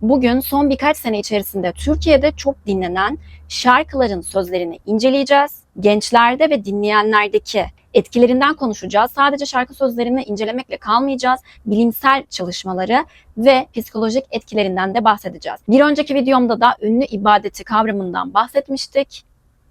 Bugün son birkaç sene içerisinde Türkiye'de çok dinlenen şarkıların sözlerini inceleyeceğiz. Gençlerde ve dinleyenlerdeki etkilerinden konuşacağız. Sadece şarkı sözlerini incelemekle kalmayacağız. Bilimsel çalışmaları ve psikolojik etkilerinden de bahsedeceğiz. Bir önceki videomda da ünlü ibadeti kavramından bahsetmiştik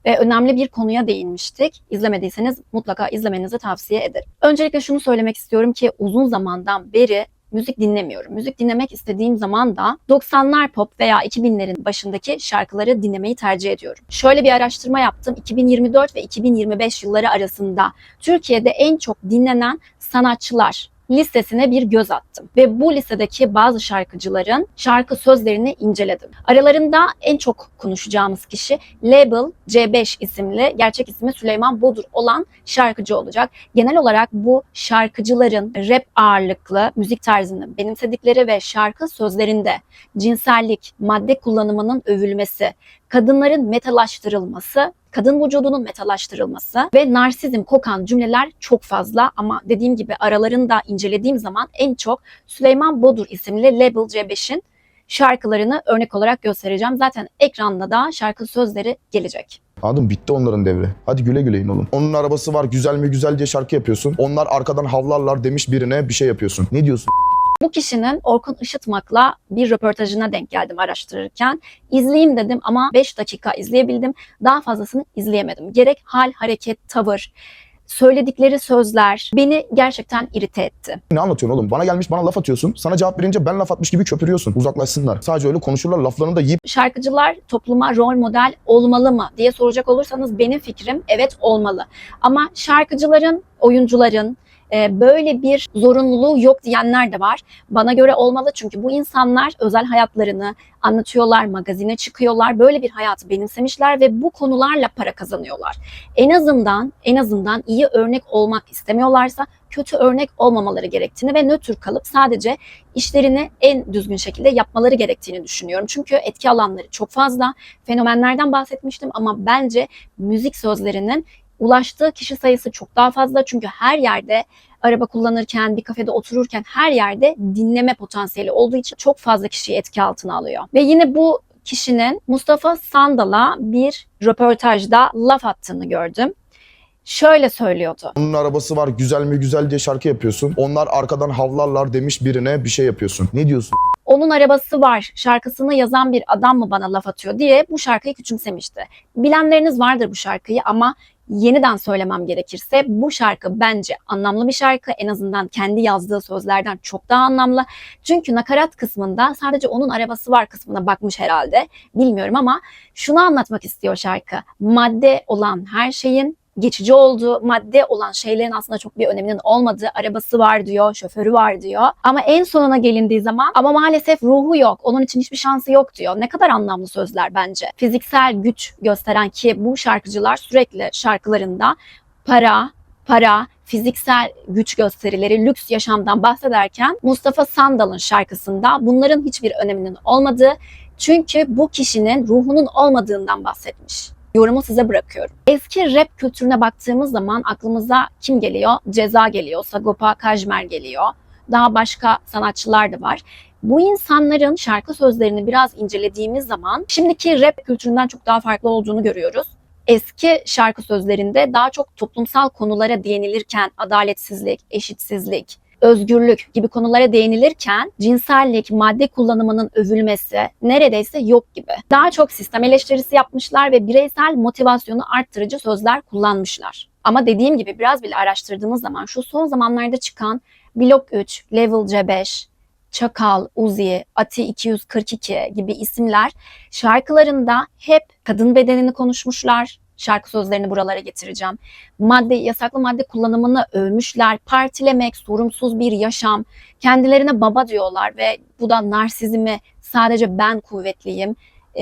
ve önemli bir konuya değinmiştik. İzlemediyseniz mutlaka izlemenizi tavsiye ederim. Öncelikle şunu söylemek istiyorum ki uzun zamandan beri müzik dinlemiyorum. Müzik dinlemek istediğim zaman da 90'lar pop veya 2000'lerin başındaki şarkıları dinlemeyi tercih ediyorum. Şöyle bir araştırma yaptım. 2024 ve 2025 yılları arasında Türkiye'de en çok dinlenen sanatçılar listesine bir göz attım. Ve bu listedeki bazı şarkıcıların şarkı sözlerini inceledim. Aralarında en çok konuşacağımız kişi Label C5 isimli, gerçek ismi Süleyman Bodur olan şarkıcı olacak. Genel olarak bu şarkıcıların rap ağırlıklı müzik tarzını benimsedikleri ve şarkı sözlerinde cinsellik, madde kullanımının övülmesi, kadınların metalaştırılması, kadın vücudunun metalaştırılması ve narsizm kokan cümleler çok fazla ama dediğim gibi aralarında incelediğim zaman en çok Süleyman Bodur isimli Label C5'in şarkılarını örnek olarak göstereceğim. Zaten ekranda da şarkı sözleri gelecek. Anladın, bitti onların devri. Hadi güle güle in oğlum. Onun arabası var, güzel mi güzel diye şarkı yapıyorsun. Onlar arkadan havlarlar demiş birine bir şey yapıyorsun. Ne diyorsun? Bu kişinin Orkun Işıtmak'la bir röportajına denk geldim araştırırken. İzleyeyim dedim ama 5 dakika izleyebildim. Daha fazlasını izleyemedim. Gerek hal, hareket, tavır, söyledikleri sözler beni gerçekten irite etti. Ne anlatıyorsun oğlum? Bana gelmiş bana laf atıyorsun. Sana cevap verince ben laf atmış gibi köpürüyorsun. Uzaklaşsınlar. Sadece öyle konuşurlar, laflarını da yiyip... Şarkıcılar topluma rol model olmalı mı diye soracak olursanız benim fikrim evet olmalı. Ama şarkıcıların, oyuncuların böyle bir zorunluluğu yok diyenler de var. Bana göre olmalı çünkü bu insanlar özel hayatlarını anlatıyorlar, magazine çıkıyorlar. Böyle bir hayatı benimsemişler ve bu konularla para kazanıyorlar. En azından iyi örnek olmak istemiyorlarsa kötü örnek olmamaları gerektiğini ve nötr kalıp sadece işlerini en düzgün şekilde yapmaları gerektiğini düşünüyorum. Çünkü etki alanları çok fazla. Fenomenlerden bahsetmiştim ama bence müzik sözlerinin ulaştığı kişi sayısı çok daha fazla. Çünkü her yerde araba kullanırken, bir kafede otururken her yerde dinleme potansiyeli olduğu için çok fazla kişiyi etki altına alıyor. Ve yine bu kişinin Mustafa Sandal'a bir röportajda laf attığını gördüm. Şöyle söylüyordu. Onun arabası var, güzel mi güzel diye şarkı yapıyorsun. Onlar arkadan havlarlar demiş birine bir şey yapıyorsun. Ne diyorsun? Onun arabası var şarkısını yazan bir adam mı bana laf atıyor diye bu şarkıyı küçümsemişti. Bilenleriniz vardır bu şarkıyı ama yeniden söylemem gerekirse bu şarkı bence anlamlı bir şarkı. En azından kendi yazdığı sözlerden çok daha anlamlı. Çünkü nakarat kısmında sadece onun arabası var kısmına bakmış herhalde. Bilmiyorum ama şunu anlatmak istiyor şarkı. Madde olan her şeyin geçici olduğu, madde olan şeylerin aslında çok bir öneminin olmadığı, arabası var diyor, şoförü var diyor. Ama en sonuna gelindiği zaman ama maalesef ruhu yok, onun için hiçbir şansı yok diyor. Ne kadar anlamlı sözler bence. Fiziksel güç gösteren ki bu şarkıcılar sürekli şarkılarında para, fiziksel güç gösterileri, lüks yaşamdan bahsederken Mustafa Sandal'ın şarkısında bunların hiçbir öneminin olmadığı, çünkü bu kişinin ruhunun olmadığından bahsetmiş. Yorumu size bırakıyorum. Eski rap kültürüne baktığımız zaman aklımıza kim geliyor? Ceza geliyor, Sagopa Kajmer geliyor. Daha başka sanatçılar da var. Bu insanların şarkı sözlerini biraz incelediğimiz zaman şimdiki rap kültüründen çok daha farklı olduğunu görüyoruz. Eski şarkı sözlerinde daha çok toplumsal konulara değinilirken adaletsizlik, eşitsizlik, özgürlük gibi konulara değinilirken cinsellik, madde kullanımının övülmesi neredeyse yok gibi. Daha çok sistem eleştirisi yapmışlar ve bireysel motivasyonu arttırıcı sözler kullanmışlar. Ama dediğim gibi biraz bile araştırdığımız zaman şu son zamanlarda çıkan Blok 3, Level C5, Çakal, Uzi, Ati 242 gibi isimler şarkılarında hep kadın bedenini konuşmuşlar. Şarkı sözlerini buralara getireceğim. Yasaklı madde kullanımını övmüşler. Partilemek, sorumsuz bir yaşam. Kendilerine baba diyorlar ve bu da narsizmi, sadece ben kuvvetliyim,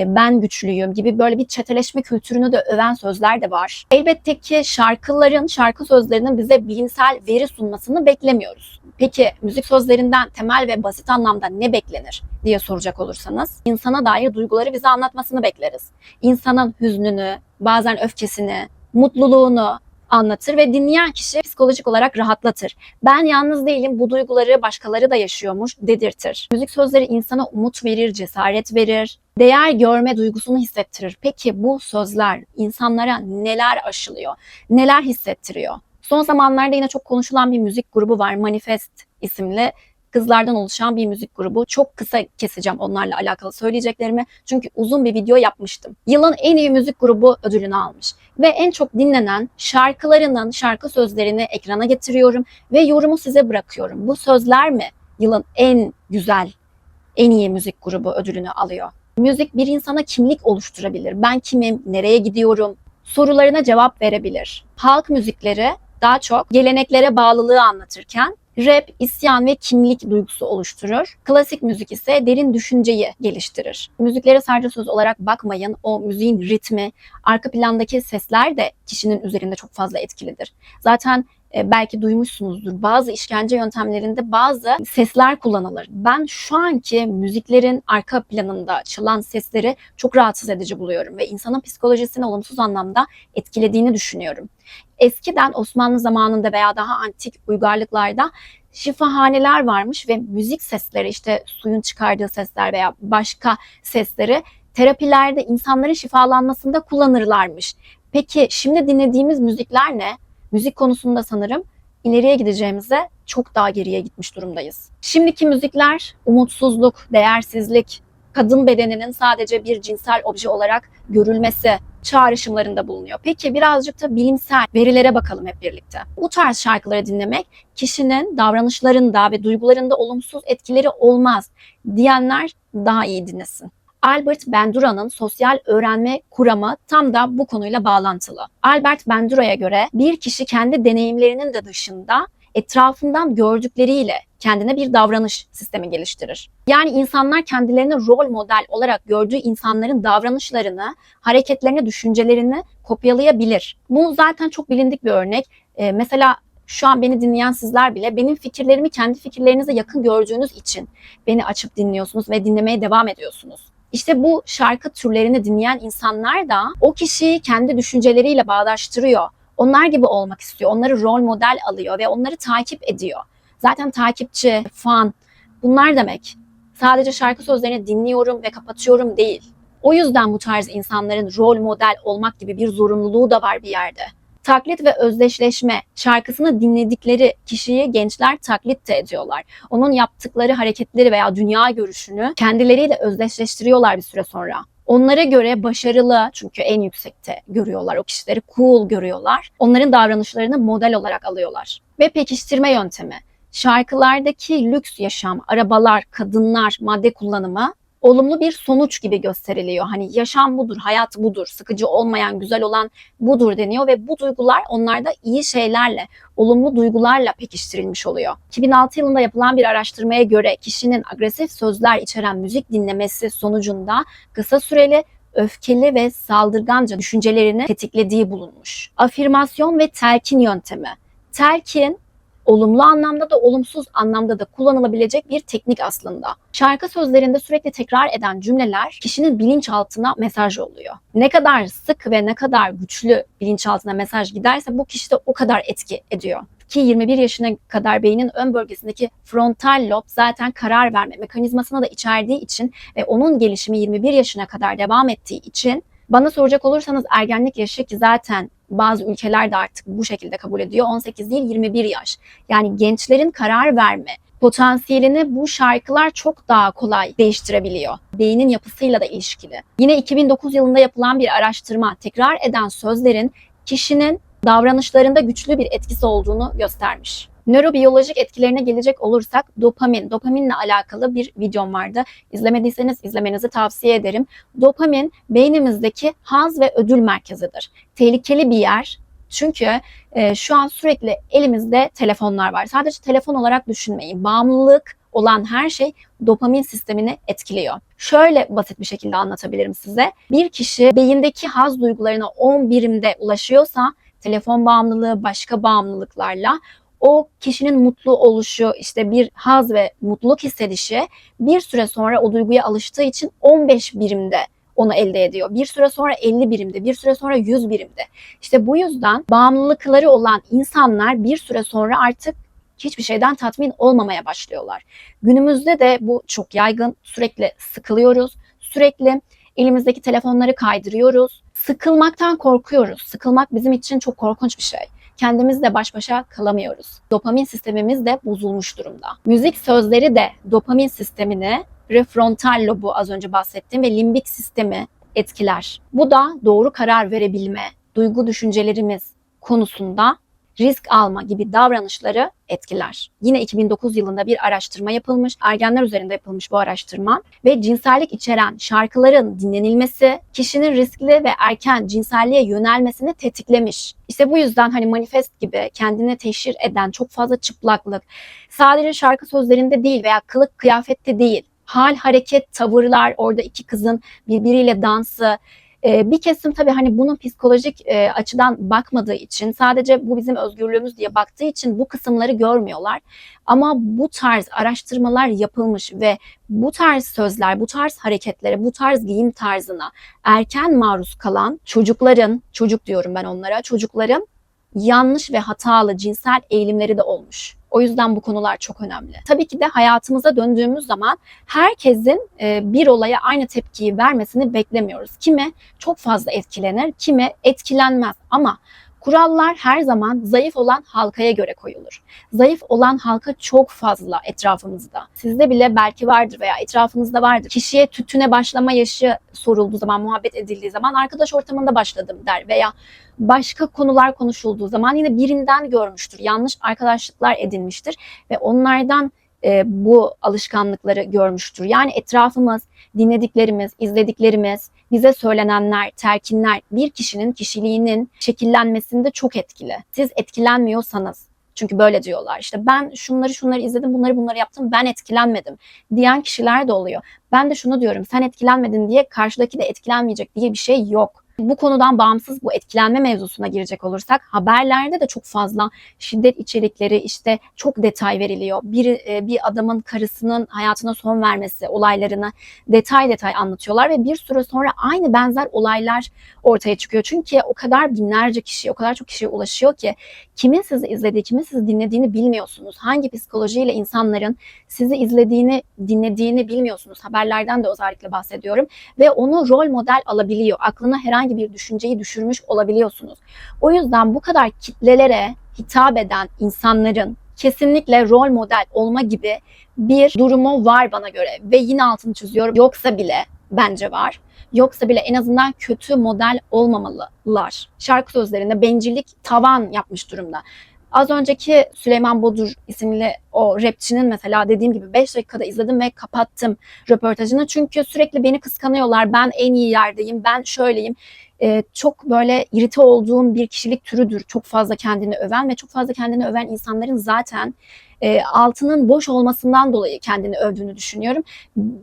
ben güçlüyüm gibi böyle bir çeteleşme kültürünü de öven sözler de var. Elbette ki şarkı sözlerinin bize bilimsel veri sunmasını beklemiyoruz. Peki müzik sözlerinden temel ve basit anlamda ne beklenir diye soracak olursanız, insana dair duyguları bize anlatmasını bekleriz. İnsanın hüznünü, bazen öfkesini, mutluluğunu anlatır ve dinleyen kişi psikolojik olarak rahatlatır. Ben yalnız değilim, bu duyguları başkaları da yaşıyormuş dedirtir. Müzik sözleri insana umut verir, cesaret verir, değer görme duygusunu hissettirir. Peki bu sözler insanlara neler aşılıyor, neler hissettiriyor? Son zamanlarda yine çok konuşulan bir müzik grubu var, Manifest isimli. Kızlardan oluşan bir müzik grubu. Çok kısa keseceğim onlarla alakalı söyleyeceklerimi. Çünkü uzun bir video yapmıştım. Yılın en iyi müzik grubu ödülünü almış. Ve en çok dinlenen şarkılarının şarkı sözlerini ekrana getiriyorum ve yorumu size bırakıyorum. Bu sözler mi yılın en güzel, en iyi müzik grubu ödülünü alıyor? Müzik bir insana kimlik oluşturabilir. Ben kimim, nereye gidiyorum sorularına cevap verebilir. Halk müzikleri daha çok geleneklere bağlılığı anlatırken rap, isyan ve kimlik duygusu oluşturur. Klasik müzik ise derin düşünceyi geliştirir. Müziklere sadece söz olarak bakmayın. O müziğin ritmi, arka plandaki sesler de kişinin üzerinde çok fazla etkilidir. Zaten belki duymuşsunuzdur. Bazı işkence yöntemlerinde bazı sesler kullanılır. Ben şu anki müziklerin arka planında çalan sesleri çok rahatsız edici buluyorum ve insanın psikolojisini olumsuz anlamda etkilediğini düşünüyorum. Eskiden Osmanlı zamanında veya daha antik uygarlıklarda şifahaneler varmış ve müzik sesleri, işte suyun çıkardığı sesler veya başka sesleri terapilerde insanların şifalanmasında kullanırlarmış. Peki şimdi dinlediğimiz müzikler ne? Müzik konusunda sanırım ileriye gideceğimize çok daha geriye gitmiş durumdayız. Şimdiki müzikler umutsuzluk, değersizlik, kadın bedeninin sadece bir cinsel obje olarak görülmesi çağrışımlarında bulunuyor. Peki birazcık da bilimsel verilere bakalım hep birlikte. Bu tarz şarkıları dinlemek kişinin davranışlarında ve duygularında olumsuz etkileri olmaz diyenler daha iyi dinlesin. Albert Bandura'nın sosyal öğrenme kuramı tam da bu konuyla bağlantılı. Albert Bandura'ya göre bir kişi kendi deneyimlerinin de dışında etrafından gördükleriyle kendine bir davranış sistemi geliştirir. Yani insanlar kendilerini rol model olarak gördüğü insanların davranışlarını, hareketlerini, düşüncelerini kopyalayabilir. Bu zaten çok bilindik bir örnek. Mesela şu an beni dinleyen sizler bile benim fikirlerimi kendi fikirlerinize yakın gördüğünüz için beni açıp dinliyorsunuz ve dinlemeye devam ediyorsunuz. İşte bu şarkı türlerini dinleyen insanlar da o kişiyi kendi düşünceleriyle bağdaştırıyor. Onlar gibi olmak istiyor. Onları rol model alıyor ve onları takip ediyor. Zaten takipçi, fan bunlar demek. Sadece şarkı sözlerini dinliyorum ve kapatıyorum değil. O yüzden bu tarz insanların rol model olmak gibi bir zorunluluğu da var bir yerde. Taklit ve özdeşleşme, şarkısını dinledikleri kişiyi gençler taklit de ediyorlar. Onun yaptıkları hareketleri veya dünya görüşünü kendileriyle özdeşleştiriyorlar bir süre sonra. Onlara göre başarılı, çünkü en yüksekte görüyorlar o kişileri, cool görüyorlar. Onların davranışlarını model olarak alıyorlar. Ve pekiştirme yöntemi. Şarkılardaki lüks yaşam, arabalar, kadınlar, madde kullanımı olumlu bir sonuç gibi gösteriliyor. Hani yaşam budur, hayat budur, sıkıcı olmayan, güzel olan budur deniyor ve bu duygular onlarda iyi şeylerle, olumlu duygularla pekiştirilmiş oluyor. 2006 yılında yapılan bir araştırmaya göre kişinin agresif sözler içeren müzik dinlemesi sonucunda kısa süreli öfkeli ve saldırganca düşüncelerini tetiklediği bulunmuş. Afirmasyon ve telkin yöntemi. Telkin olumlu anlamda da olumsuz anlamda da kullanılabilecek bir teknik aslında. Şarkı sözlerinde sürekli tekrar eden cümleler kişinin bilinçaltına mesaj oluyor. Ne kadar sık ve ne kadar güçlü bilinçaltına mesaj giderse bu kişide o kadar etki ediyor. Ki 21 yaşına kadar beynin ön bölgesindeki frontal lob zaten karar verme mekanizmasını da içerdiği için ve onun gelişimi 21 yaşına kadar devam ettiği için bana soracak olursanız ergenlik yaşı, ki zaten bazı ülkeler de artık bu şekilde kabul ediyor, 18 değil 21 yaş. Yani gençlerin karar verme potansiyelini bu şarkılar çok daha kolay değiştirebiliyor. Beynin yapısıyla da ilişkili. Yine 2009 yılında yapılan bir araştırma tekrar eden sözlerin kişinin davranışlarında güçlü bir etkisi olduğunu göstermiş. Nörobiyolojik etkilerine gelecek olursak dopaminle alakalı bir videom vardı. İzlemediyseniz izlemenizi tavsiye ederim. Dopamin beynimizdeki haz ve ödül merkezidir. Tehlikeli bir yer. Çünkü şu an sürekli elimizde telefonlar var. Sadece telefon olarak düşünmeyin. Bağımlılık olan her şey dopamin sistemini etkiliyor. Şöyle basit bir şekilde anlatabilirim size. Bir kişi beyindeki haz duygularına 10 birimde ulaşıyorsa telefon bağımlılığı, başka bağımlılıklarla o kişinin mutlu oluşu, işte bir haz ve mutluluk hissedişi bir süre sonra o duyguya alıştığı için 15 birimde onu elde ediyor. Bir süre sonra 50 birimde, bir süre sonra 100 birimde. İşte bu yüzden bağımlılıkları olan insanlar bir süre sonra artık hiçbir şeyden tatmin olmamaya başlıyorlar. Günümüzde de bu çok yaygın. Sürekli sıkılıyoruz. Sürekli elimizdeki telefonları kaydırıyoruz. Sıkılmaktan korkuyoruz. Sıkılmak bizim için çok korkunç bir şey. Kendimizle baş başa kalamıyoruz. Dopamin sistemimiz de bozulmuş durumda. Müzik sözleri de dopamin sistemini, prefrontal lobu az önce bahsettiğim ve limbik sistemi etkiler. Bu da doğru karar verebilme, duygu düşüncelerimiz konusunda risk alma gibi davranışları etkiler. Yine 2009 yılında bir araştırma yapılmış. Ergenler üzerinde yapılmış bu araştırma ve cinsellik içeren şarkıların dinlenilmesi kişinin riskli ve erken cinselliğe yönelmesini tetiklemiş. İşte bu yüzden hani Manifest gibi kendini teşhir eden çok fazla çıplaklık sadece şarkı sözlerinde değil veya kılık kıyafette değil. Hal, hareket, tavırlar, orada iki kızın birbiriyle dansı. Bir kesim tabii hani bunun psikolojik açıdan bakmadığı için, sadece bu bizim özgürlüğümüz diye baktığı için bu kısımları görmüyorlar. Ama bu tarz araştırmalar yapılmış ve bu tarz sözler, bu tarz hareketlere, bu tarz giyim tarzına erken maruz kalan çocukların, çocuk diyorum ben onlara, çocukların yanlış ve hatalı cinsel eğilimleri de olmuş. O yüzden bu konular çok önemli. Tabii ki de hayatımıza döndüğümüz zaman herkesin bir olaya aynı tepkiyi vermesini beklemiyoruz. Kimi çok fazla etkilenir, kimi etkilenmez ama kurallar her zaman zayıf olan halkaya göre koyulur. Zayıf olan halka çok fazla etrafımızda. Sizde bile belki vardır veya etrafınızda vardır. Kişiye tütüne başlama yaşı sorulduğu zaman, muhabbet edildiği zaman arkadaş ortamında başladım der veya başka konular konuşulduğu zaman yine birinden görmüştür. Yanlış arkadaşlıklar edinmiştir ve onlardan bu alışkanlıkları görmüştür. Yani etrafımız, dinlediklerimiz, izlediklerimiz, bize söylenenler, telkinler bir kişinin kişiliğinin şekillenmesinde çok etkili. Siz etkilenmiyorsanız, çünkü böyle diyorlar işte ben şunları izledim, bunları yaptım, ben etkilenmedim diyen kişiler de oluyor. Ben de şunu diyorum, sen etkilenmedin diye karşıdaki de etkilenmeyecek diye bir şey yok. Bu konudan bağımsız bu etkilenme mevzusuna girecek olursak haberlerde de çok fazla şiddet içerikleri, işte çok detay veriliyor. Bir adamın karısının hayatına son vermesi olaylarını detay anlatıyorlar ve bir süre sonra aynı benzer olaylar ortaya çıkıyor. Çünkü o kadar binlerce kişi, o kadar çok kişiye ulaşıyor ki kimin sizi izlediği, kimin sizi dinlediğini bilmiyorsunuz. Hangi psikolojiyle insanların sizi izlediğini, dinlediğini bilmiyorsunuz. Haberlerden de özellikle bahsediyorum ve onu rol model alabiliyor. Aklına herhangi bir düşünceyi düşürmüş olabiliyorsunuz. O yüzden bu kadar kitlelere hitap eden insanların kesinlikle rol model olma gibi bir durumu var bana göre ve yine altını çiziyorum. Yoksa bile bence var. Yoksa bile en azından kötü model olmamalılar. Şarkı sözlerinde bencillik tavan yapmış durumda. Az önceki Süleyman Bodur isimli o rapçinin mesela dediğim gibi 5 dakikada izledim ve kapattım röportajını. Çünkü sürekli beni kıskanıyorlar. Ben en iyi yerdeyim, ben şöyleyim. Çok böyle irite olduğum bir kişilik türüdür. Çok fazla kendini öven ve çok fazla kendini öven insanların zaten altının boş olmasından dolayı kendini övdüğünü düşünüyorum.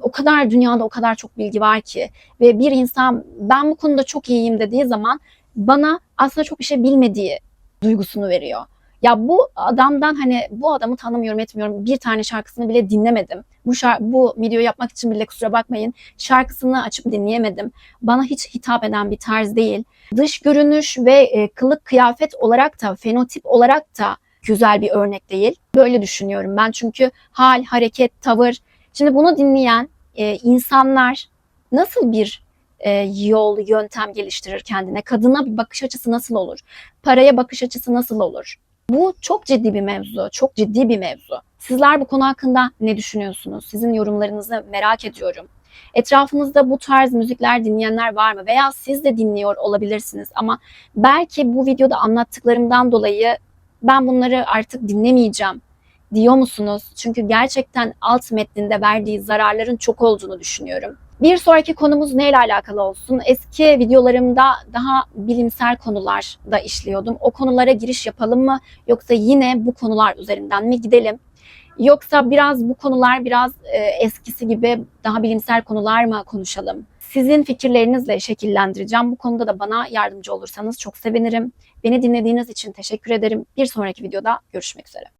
O kadar dünyada o kadar çok bilgi var ki ve bir insan ben bu konuda çok iyiyim dediği zaman bana aslında çok bir şey bilmediği duygusunu veriyor. Ya bu adamdan hani bu adamı tanımıyorum etmiyorum. Bir tane şarkısını bile dinlemedim. Bu videoyu yapmak için bile kusura bakmayın. Şarkısını açıp dinleyemedim. Bana hiç hitap eden bir tarz değil. Dış görünüş ve kılık kıyafet olarak da fenotip olarak da güzel bir örnek değil. Böyle düşünüyorum ben çünkü hal, hareket, tavır. Şimdi bunu dinleyen insanlar nasıl bir yol, yöntem geliştirir kendine? Kadına bir bakış açısı nasıl olur? Paraya bakış açısı nasıl olur? Bu çok ciddi bir mevzu, çok ciddi bir mevzu. Sizler bu konu hakkında ne düşünüyorsunuz? Sizin yorumlarınızı merak ediyorum. Etrafınızda bu tarz müzikler dinleyenler var mı? Veya siz de dinliyor olabilirsiniz ama belki bu videoda anlattıklarımdan dolayı ben bunları artık dinlemeyeceğim diyor musunuz? Çünkü gerçekten alt metninde verdiği zararların çok olduğunu düşünüyorum. Bir sonraki konumuz neyle alakalı olsun? Eski videolarımda daha bilimsel konular da işliyordum. O konulara giriş yapalım mı? Yoksa yine bu konular üzerinden mi gidelim? Yoksa biraz bu konular biraz eskisi gibi daha bilimsel konular mı konuşalım? Sizin fikirlerinizle şekillendireceğim. Bu konuda da bana yardımcı olursanız çok sevinirim. Beni dinlediğiniz için teşekkür ederim. Bir sonraki videoda görüşmek üzere.